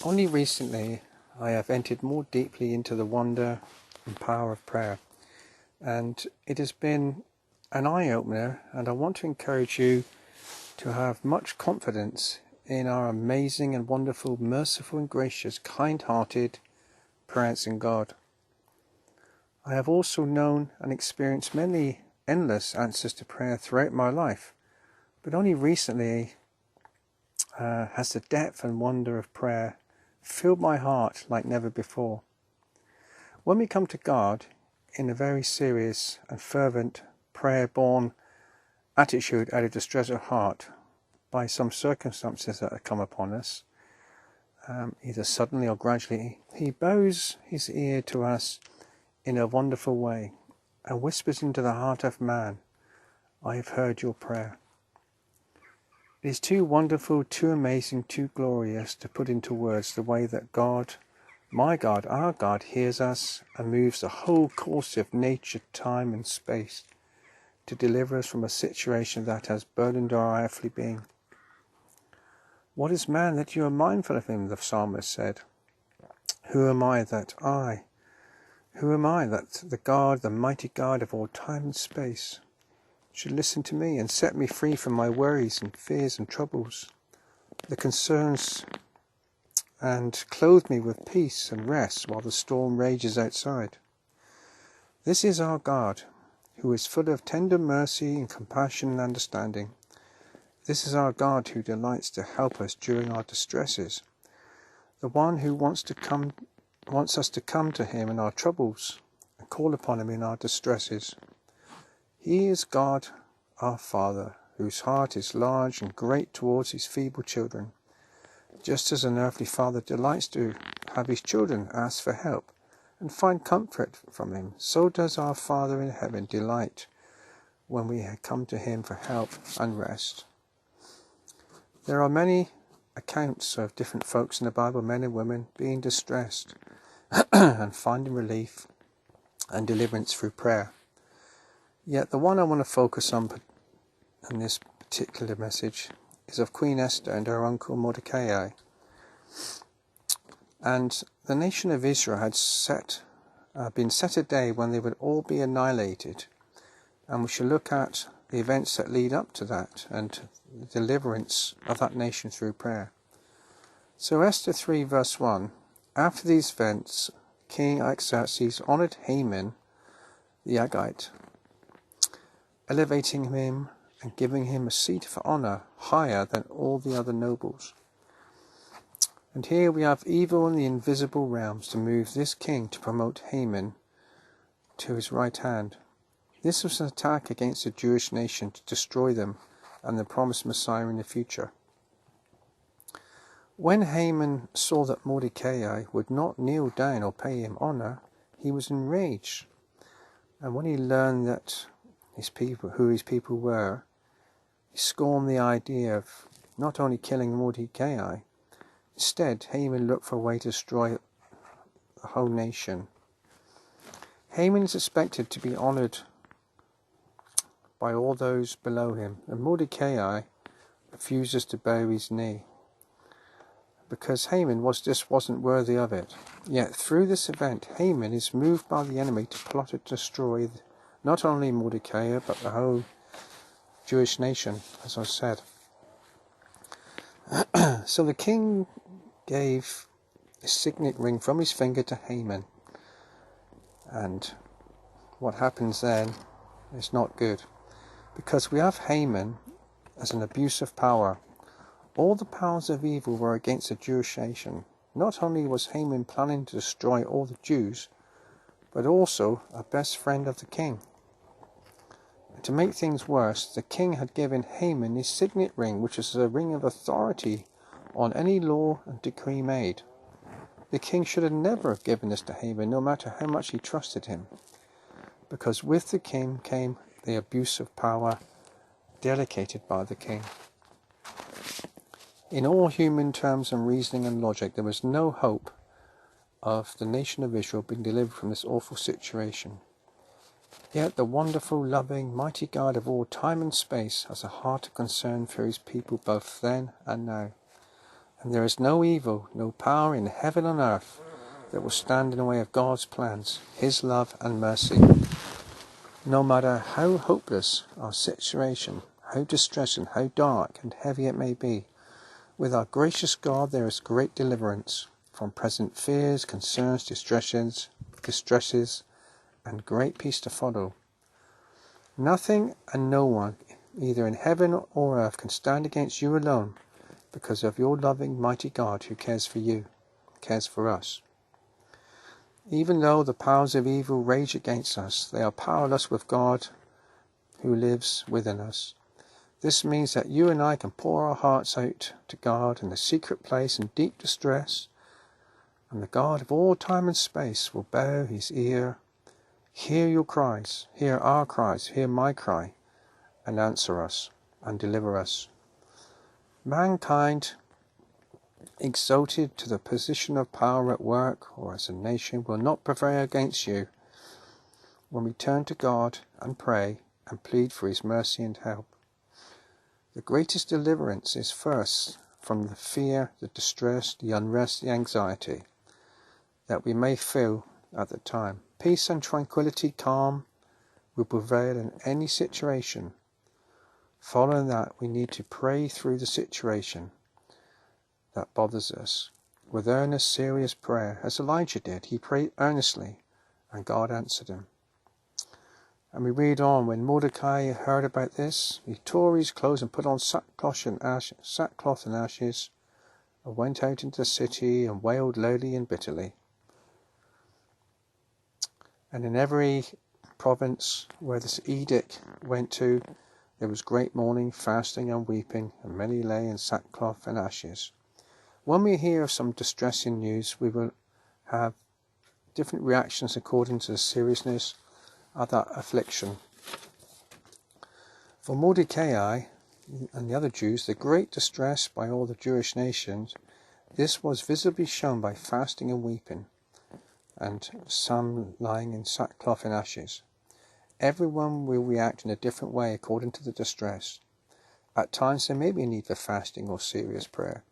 Only recently I have entered more deeply into the wonder and power of prayer, and it has been an eye-opener, and I want to encourage you to have much confidence in our amazing and wonderful, merciful and gracious, kind-hearted, prayer-answering God. I have also known and experienced many endless answers to prayer throughout my life, but only recently has the depth and wonder of prayer filled my heart like never before. When we come to God in a very serious and fervent prayer-born attitude out of distress of heart by some circumstances that have come upon us, either suddenly or gradually, he bows his ear to us in a wonderful way and whispers into the heart of man, "I have heard your prayer." It is too wonderful, too amazing, too glorious to put into words the way that God, my God, our God, hears us and moves the whole course of nature, time and space to deliver us from a situation that has burdened our earthly being. "What is man that you are mindful of him?" the psalmist said. Who am I that the God, the mighty God of all time and space, should listen to me and set me free from my worries and fears and troubles, the concerns, and clothe me with peace and rest while the storm rages outside? This is our God, who is full of tender mercy and compassion and understanding. This is our God who delights to help us during our distresses, the one who wants us to come to him in our troubles and call upon him in our distresses. He is God, our Father, whose heart is large and great towards his feeble children. Just as an earthly father delights to have his children ask for help and find comfort from him, so does our Father in heaven delight when we come to him for help and rest. There are many accounts of different folks in the Bible, men and women, being distressed and finding relief and deliverance through prayer. Yet the one I want to focus on in this particular message is of Queen Esther and her uncle Mordecai. And the nation of Israel had been set a day when they would all be annihilated. And we shall look at the events that lead up to that and the deliverance of that nation through prayer. So Esther 3 verse 1, after these events, King Xerxes honoured Haman the Agagite, elevating him and giving him a seat of honour higher than all the other nobles. And here we have evil in the invisible realms to move this king to promote Haman to his right hand. This was an attack against the Jewish nation to destroy them and the promised Messiah in the future. When Haman saw that Mordecai would not kneel down or pay him honour, he was enraged. And when he learned that who his people were, he scorned the idea of not only killing Mordecai. Instead, Haman looked for a way to destroy the whole nation. Haman is expected to be honoured by all those below him, and Mordecai refuses to bow his knee, because Haman wasn't worthy of it. Yet through this event, Haman is moved by the enemy to plot to destroy not only Mordecai, but the whole Jewish nation, as I said. So the king gave a signet ring from his finger to Haman. And what happens then is not good, because we have Haman as an abuse of power. All the powers of evil were against the Jewish nation. Not only was Haman planning to destroy all the Jews, but also a best friend of the king. And to make things worse, the king had given Haman his signet ring, which is a ring of authority on any law and decree made. The king should have never have given this to Haman, no matter how much he trusted him, because with the king came the abuse of power delegated by the king. In all human terms and reasoning and logic, there was no hope of the nation of Israel being delivered from this awful situation. Yet the wonderful, loving, mighty God of all time and space has a heart of concern for his people both then and now. And there is no evil, no power in heaven and earth that will stand in the way of God's plans, his love and mercy. No matter how hopeless our situation, how distressing, how dark and heavy it may be, with our gracious God there is great deliverance from present fears, concerns, distresses, and great peace to follow. Nothing and no one, either in heaven or earth, can stand against you alone, because of your loving, mighty God who cares for you, cares for us. Even though the powers of evil rage against us, they are powerless with God who lives within us. This means that you and I can pour our hearts out to God in the secret place in deep distress, and the God of all time and space will bow his ear, hear your cries, hear our cries, hear my cry, and answer us and deliver us. Mankind, exalted to the position of power at work or as a nation, will not prevail against you when we turn to God and pray and plead for his mercy and help. The greatest deliverance is first from the fear, the distress, the unrest, the anxiety that we may feel at the time. Peace and tranquility, calm, will prevail in any situation. Following that, we need to pray through the situation that bothers us with earnest, serious prayer, as Elijah did. He prayed earnestly, and God answered him. And we read on, when Mordecai heard about this, he tore his clothes and put on sackcloth and ashes, and went out into the city and wailed loudly and bitterly. And in every province where this edict went to, there was great mourning, fasting and weeping, and many lay in sackcloth and ashes. When we hear of some distressing news, we will have different reactions according to the seriousness of that affliction. For Mordecai and the other Jews, the great distress by all the Jewish nations, this was visibly shown by fasting and weeping, and some lying in sackcloth and ashes. Everyone will react in a different way according to the distress. At times there may be a need for fasting or serious prayer,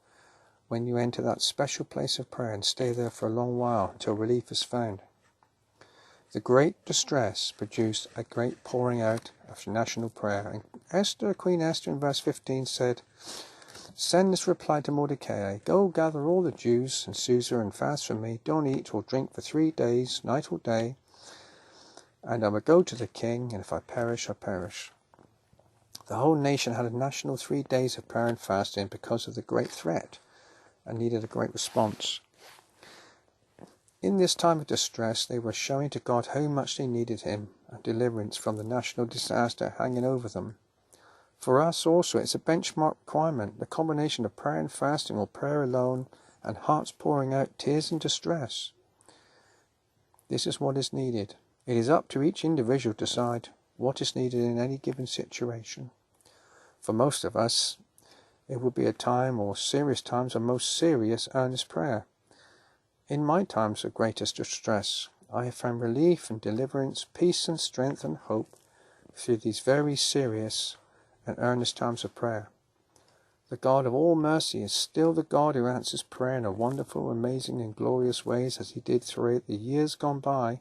when you enter that special place of prayer and stay there for a long while until relief is found. The great distress produced a great pouring out of national prayer, and Queen Esther in verse 15 said, "Send this reply to Mordecai, go gather all the Jews and Susa and fast from me, don't eat or drink for 3 days, night or day, and I will go to the king, and if I perish, I perish." The whole nation had a national 3 days of prayer and fasting because of the great threat, and needed a great response. In this time of distress, they were showing to God how much they needed him and deliverance from the national disaster hanging over them. For us also, it's a benchmark requirement, the combination of prayer and fasting, or prayer alone, and hearts pouring out tears and distress. This is what is needed. It is up to each individual to decide what is needed in any given situation. For most of us, it will be a time or serious times of most serious, earnest prayer. In my times of greatest distress, I have found relief and deliverance, peace and strength and hope through these very serious and earnest times of prayer. The God of all mercy is still the God who answers prayer in a wonderful, amazing and glorious ways, as he did throughout the years gone by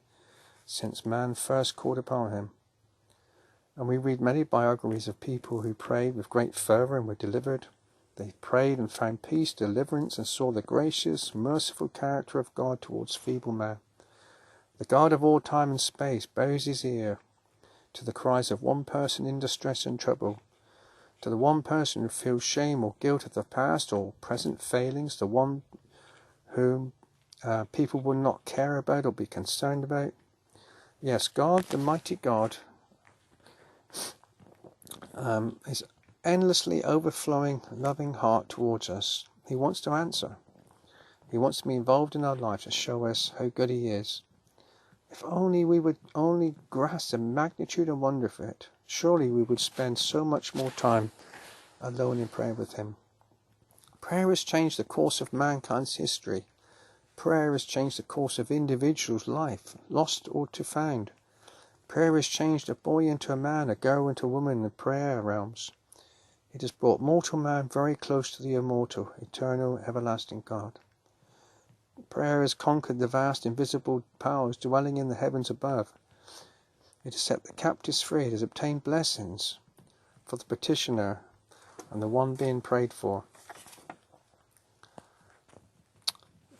since man first called upon him. And we read many biographies of people who prayed with great fervour and were delivered. They prayed and found peace, deliverance, and saw the gracious, merciful character of God towards feeble man. The God of all time and space bows his ear to the cries of one person in distress and trouble, to the one person who feels shame or guilt of the past or present failings, the one whom people will not care about or be concerned about. Yes, God, the mighty God, is endlessly overflowing, loving heart towards us. He wants to answer. He wants to be involved in our lives to show us how good he is. If only we would only grasp the magnitude and wonder of it, surely we would spend so much more time alone in prayer with him. Prayer has changed the course of mankind's history. Prayer has changed the course of individuals' life, lost or to found. Prayer has changed a boy into a man, a girl into a woman in the prayer realms. It has brought mortal man very close to the immortal, eternal, everlasting God. Prayer has conquered the vast invisible powers dwelling in the heavens above. It has set the captives free. It has obtained blessings for the petitioner and the one being prayed for.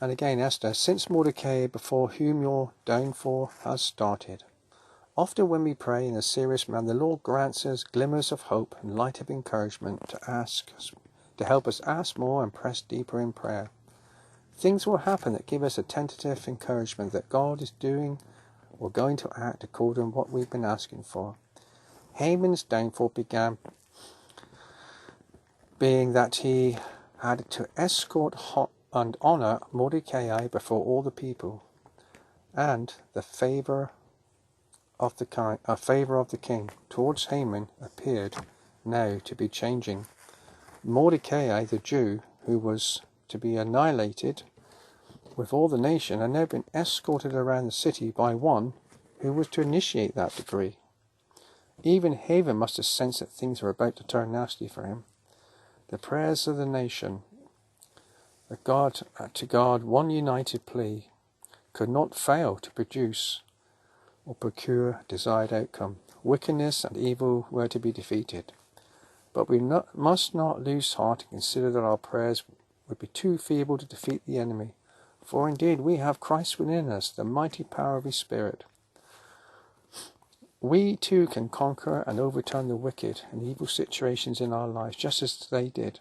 And again, Esther, since Mordecai, before whom your downfall has started. Often when we pray in a serious manner, the Lord grants us glimmers of hope and light of encouragement to help us ask more and press deeper in prayer. Things will happen that give us a tentative encouragement that God is doing or going to act according to what we've been asking for. Haman's downfall began being that he had to escort and honour Mordecai before all the people, and the favour of the king towards Haman appeared now to be changing. Mordecai, the Jew, who was to be annihilated with all the nation, had now been escorted around the city by one who was to initiate that decree. Even Haman must have sensed that things were about to turn nasty for him. The prayers of the nation, to God, one united plea, could not fail to produce or procure desired outcome. Wickedness and evil were to be defeated. But we must not lose heart and consider that our prayers would be too feeble to defeat the enemy. For indeed we have Christ within us, the mighty power of his Spirit. We too can conquer and overturn the wicked and evil situations in our lives, just as they did.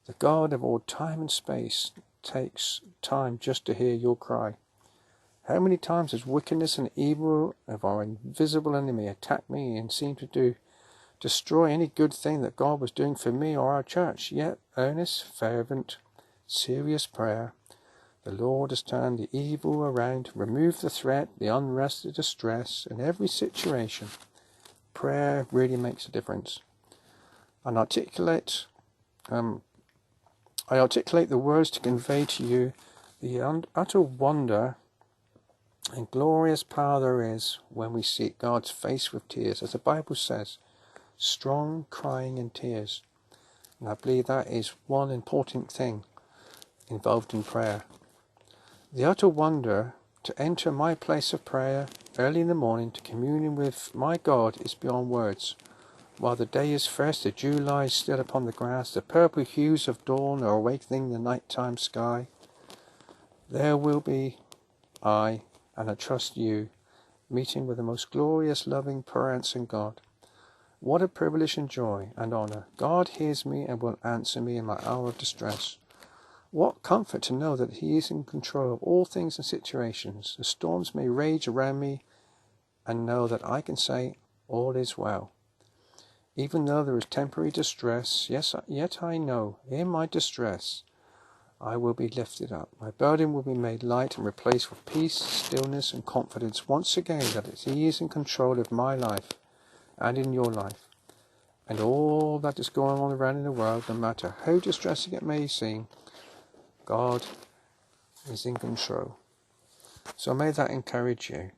The God of all time and space takes time just to hear your cry. How many times has wickedness and evil of our invisible enemy attacked me and seemed to destroy any good thing that God was doing for me or our church? Yet earnest, fervent, serious prayer, the Lord has turned the evil around, removed the threat, the unrest, the distress in every situation. Prayer really makes a difference. I articulate the words to convey to you the utter wonder and glorious power there is when we seek God's face with tears. As the Bible says, strong crying and tears. And I believe that is one important thing involved in prayer. The utter wonder to enter my place of prayer early in the morning to communion with my God is beyond words. While the day is fresh, the dew lies still upon the grass, the purple hues of dawn are awakening the nighttime sky. There will be I, and I trust you, meeting with the most glorious, loving, prayer-answering God. What a privilege and joy and honour. God hears me and will answer me in my hour of distress. What comfort to know that he is in control of all things and situations. The storms may rage around me and know that I can say, all is well. Even though there is temporary distress, yet I know, in my distress, I will be lifted up. My burden will be made light and replaced with peace, stillness and confidence once again that he is in control of my life and in your life. And all that is going on around in the world, no matter how distressing it may seem, God is in control. So may that encourage you.